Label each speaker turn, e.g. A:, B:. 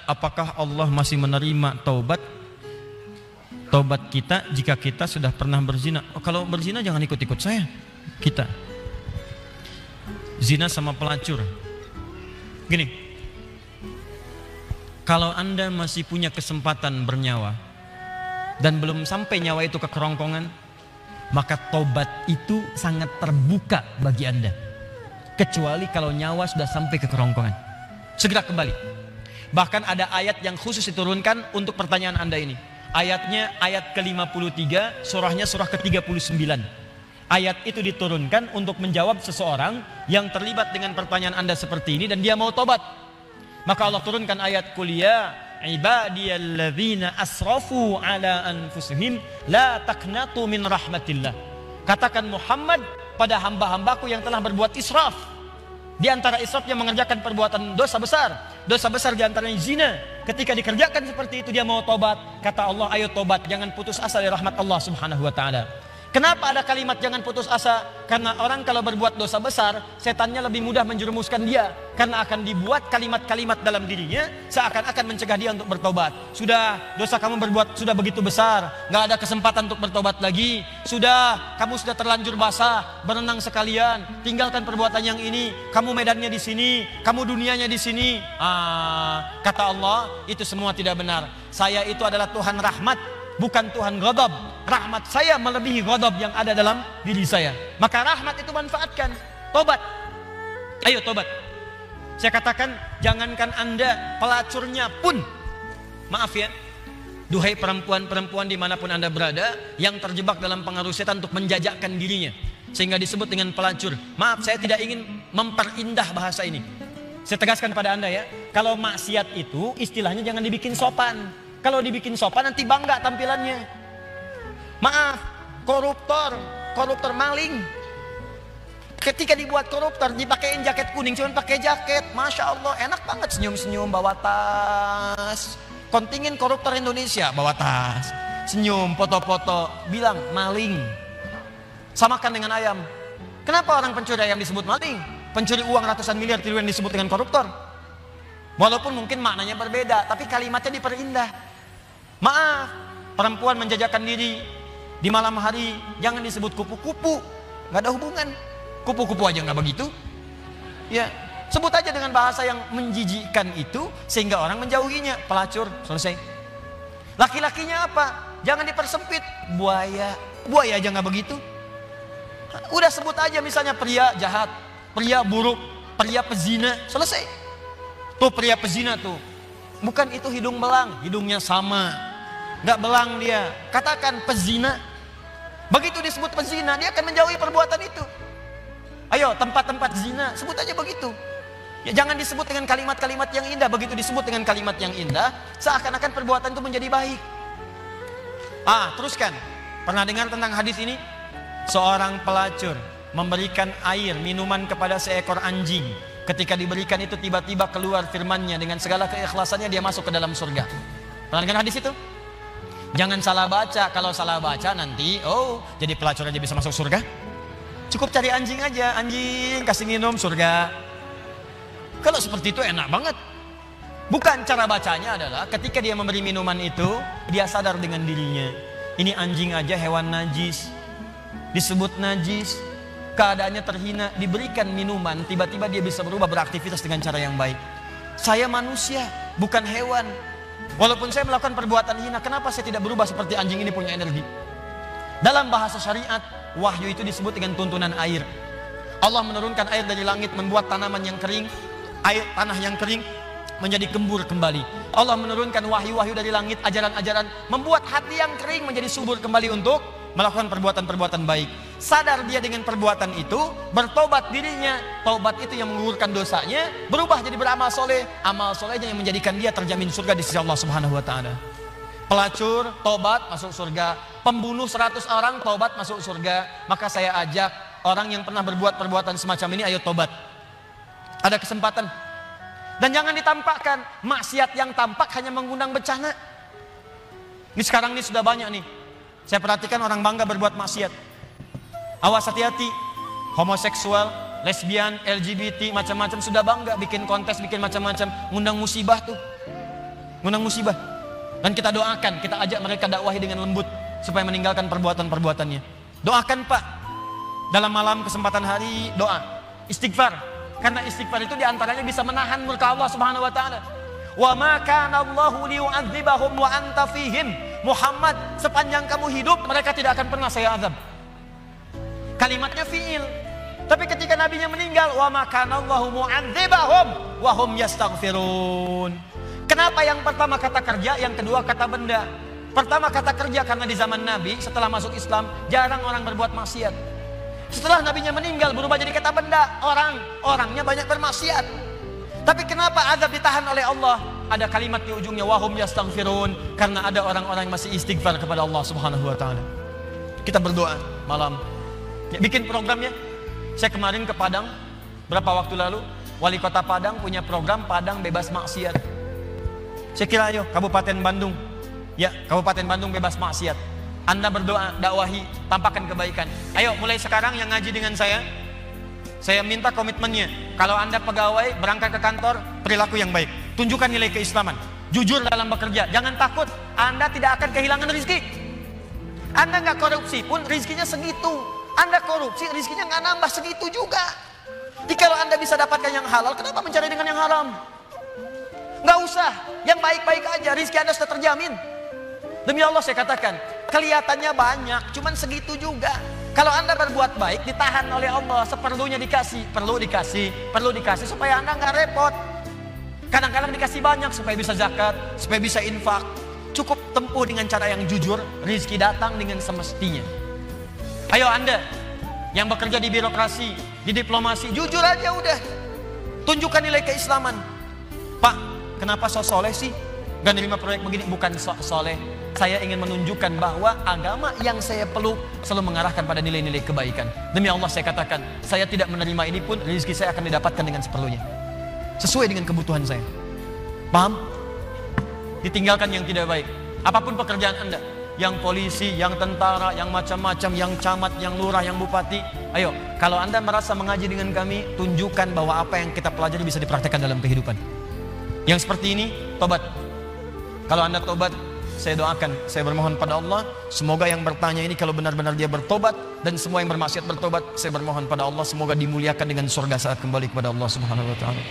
A: apakah Allah masih menerima taubat kita jika kita sudah pernah berzina? Oh, kalau berzina jangan ikut-ikut saya. Kita zina sama pelacur. Gini, kalau Anda masih punya kesempatan bernyawa dan belum sampai nyawa itu ke kerongkongan, maka tobat itu sangat terbuka bagi Anda. Kecuali kalau nyawa sudah sampai ke kerongkongan, segera kembali. Bahkan ada ayat yang khusus diturunkan untuk pertanyaan Anda ini. Ayatnya ayat ke-53, surahnya surah ke-39. Ayat itu diturunkan untuk menjawab seseorang yang terlibat dengan pertanyaan Anda seperti ini dan dia mau tobat. Maka Allah turunkan ayat kuliah, ibadiyalladzina asrafu ala anfusihim la taqnatu min rahmatillah. Katakan Muhammad pada hamba-hambaku yang telah berbuat israf. Di antara israfnya mengerjakan perbuatan dosa besar. Dosa besar di antaranya zina. Ketika dikerjakan seperti itu dia mau tobat. Kata Allah, ayo tobat, jangan putus asa dari rahmat Allah Subhanahu wa taala. Kenapa ada kalimat jangan putus asa? Karena orang kalau berbuat dosa besar, setannya lebih mudah menjerumuskan dia. Karena akan dibuat kalimat-kalimat dalam dirinya seakan-akan mencegah dia untuk bertobat. Sudah, dosa kamu berbuat sudah begitu besar, gak ada kesempatan untuk bertobat lagi. Sudah, kamu sudah terlanjur basah, berenang sekalian, tinggalkan perbuatan yang ini. Kamu medannya di sini, kamu dunianya di sini. Kata Allah, itu semua tidak benar. Saya itu adalah Tuhan rahmat, bukan Tuhan ghadab. Rahmat saya melebihi ghadab yang ada dalam diri saya. Maka rahmat itu manfaatkan. Tobat. Ayo tobat. Saya katakan, jangankan Anda, pelacurnya pun, maaf ya, duhai perempuan-perempuan dimanapun Anda berada yang terjebak dalam pengaruh setan untuk menjajakkan dirinya sehingga disebut dengan pelacur. Maaf, saya tidak ingin memperindah bahasa ini. Saya tegaskan pada Anda ya, kalau maksiat itu istilahnya jangan dibikin sopan. Kalau dibikin sopan nanti bangga tampilannya. Maaf, koruptor maling. Ketika dibuat koruptor, dipakein jaket kuning, cuma pakai jaket, masya Allah, enak banget senyum-senyum bawa tas. Kontingin koruptor Indonesia bawa tas, senyum, foto-foto, bilang maling. Samakan dengan ayam. Kenapa orang pencuri ayam disebut maling? Pencuri uang ratusan miliar triliun disebut dengan koruptor. Walaupun mungkin maknanya berbeda, tapi kalimatnya diperindah. Maaf, perempuan menjajakan diri di malam hari jangan disebut kupu-kupu, nggak ada hubungan. Kupu-kupu aja nggak begitu. Ya, sebut aja dengan bahasa yang menjijikkan itu sehingga orang menjauhinya. Pelacur, selesai. Laki-lakinya apa? Jangan dipersempit. Buaya aja nggak begitu. Udah sebut aja misalnya pria jahat, pria buruk, pria pezina, selesai. Tuh pria pezina tuh, bukan itu hidung belang, hidungnya sama, nggak belang dia. Katakan pezina. Begitu disebut pezina, dia akan menjauhi perbuatan itu. Ayo, tempat-tempat zina, sebut aja begitu. Ya, jangan disebut dengan kalimat-kalimat yang indah. Begitu disebut dengan kalimat yang indah, seakan-akan perbuatan itu menjadi baik. Teruskan. Pernah dengar tentang hadis ini? Seorang pelacur memberikan air, minuman kepada seekor anjing. Ketika diberikan itu tiba-tiba keluar firman-Nya, dengan segala keikhlasannya dia masuk ke dalam surga. Pernah dengar hadis itu? Jangan salah baca. Kalau salah baca nanti, jadi pelacur aja bisa masuk surga. Cukup cari anjing aja, anjing kasih minum surga. Kalau seperti itu enak banget. Bukan, cara bacanya adalah ketika dia memberi minuman itu, dia sadar dengan dirinya. Ini anjing aja hewan najis, disebut najis, keadaannya terhina, diberikan minuman, tiba-tiba dia bisa berubah beraktivitas dengan cara yang baik. Saya manusia, bukan hewan. Walaupun saya melakukan perbuatan hina, kenapa saya tidak berubah seperti anjing ini punya energi? Dalam bahasa syariat, wahyu itu disebut dengan tuntunan air. Allah menurunkan air dari langit, membuat tanaman yang kering, tanah yang kering menjadi gembur kembali. Allah menurunkan wahyu-wahyu dari langit, ajaran-ajaran, membuat hati yang kering menjadi subur kembali untuk melakukan perbuatan-perbuatan baik. Sadar dia dengan perbuatan itu, bertobat dirinya. Taubat itu yang menggugurkan dosanya, berubah jadi beramal soleh. Amal solehnya yang menjadikan dia terjamin surga di sisi Allah Subhanahu wa taala. Pelacur tobat masuk surga, pembunuh 100 orang tobat masuk surga. Maka saya ajak orang yang pernah berbuat perbuatan semacam ini, ayo tobat. Ada kesempatan. Dan jangan ditampakkan. Maksiat yang tampak hanya mengundang bencana. Ini sekarang ini sudah banyak nih, saya perhatikan orang bangga berbuat maksiat. Awas, hati-hati. Homoseksual, lesbian, LGBT, macam-macam sudah bangga bikin kontes, bikin macam-macam, ngundang musibah tuh. ngundang musibah. Dan kita doakan, kita ajak mereka dakwahi dengan lembut supaya meninggalkan perbuatan-perbuatannya. Doakan Pak, dalam malam kesempatan hari doa, istighfar. Karena istighfar itu diantaranya bisa menahan murka Allah Subhanahu Wa Taala. Wa ma kana Allahu liyu'adzibahum wa anta fihim. Muhammad, sepanjang kamu hidup mereka tidak akan pernah saya azab. Kalimatnya fiil. Tapi ketika nabinya meninggal, wa ma kana Allahu mu'adzibahum wa hum yastaghfirun. Kenapa yang pertama kata kerja, yang kedua kata benda? Pertama kata kerja karena di zaman Nabi setelah masuk Islam jarang orang berbuat maksiat. Setelah nabinya meninggal berubah jadi kata benda, orangnya banyak bermaksiat. Tapi kenapa azab ditahan oleh Allah? Ada kalimat di ujungnya wahum yastaghfirun, karena ada orang-orang yang masih istighfar kepada Allah Subhanahu Wa Taala. Kita berdoa malam. Ya, bikin programnya. Saya kemarin ke Padang berapa waktu lalu, wali kota Padang punya program Padang bebas maksiat. Saya kira ayo Kabupaten Bandung, ya Kabupaten Bandung bebas maksiat. Anda berdoa, dakwahi, tampakkan kebaikan. Ayo mulai sekarang yang ngaji dengan saya minta komitmennya. Kalau Anda pegawai berangkat ke kantor, perilaku yang baik, tunjukkan nilai keislaman, jujur dalam bekerja, jangan takut. Anda tidak akan kehilangan rezeki. Anda nggak korupsi pun rezekinya segitu. Anda korupsi rezekinya nggak nambah segitu juga. Jadi kalau Anda bisa dapatkan yang halal, kenapa mencari dengan yang haram? Nggak usah, yang baik-baik aja, rezeki Anda sudah terjamin. Demi Allah saya katakan, kelihatannya banyak, cuman segitu juga. Kalau Anda berbuat baik, ditahan oleh Allah, seperlunya dikasih, perlu dikasih supaya Anda nggak repot. Kadang-kadang dikasih banyak supaya bisa zakat, supaya bisa infak. Cukup tempuh dengan cara yang jujur, rezeki datang dengan semestinya. Ayo Anda yang bekerja di birokrasi, di diplomasi, jujur aja udah. Tunjukkan nilai keislaman. Pak, kenapa so soleh sih? Gak nerima proyek begini, bukan so soleh. Saya ingin menunjukkan bahwa agama yang saya peluk selalu mengarahkan pada nilai-nilai kebaikan. Demi Allah saya katakan, saya tidak menerima ini pun rezeki saya akan didapatkan dengan seperlunya. Sesuai dengan kebutuhan saya. Paham? Ditinggalkan yang tidak baik. Apapun pekerjaan Anda, yang polisi, yang tentara, yang macam-macam, yang camat, yang lurah, yang bupati. Ayo, kalau Anda merasa mengaji dengan kami, tunjukkan bahwa apa yang kita pelajari bisa dipraktekkan dalam kehidupan. Yang seperti ini, tobat. Kalau Anda tobat, saya doakan, saya bermohon pada Allah, semoga yang bertanya ini kalau benar-benar dia bertobat, dan semua yang bermaksiat bertobat, saya bermohon pada Allah semoga dimuliakan dengan surga saat kembali kepada Allah Subhanahu Wa Taala.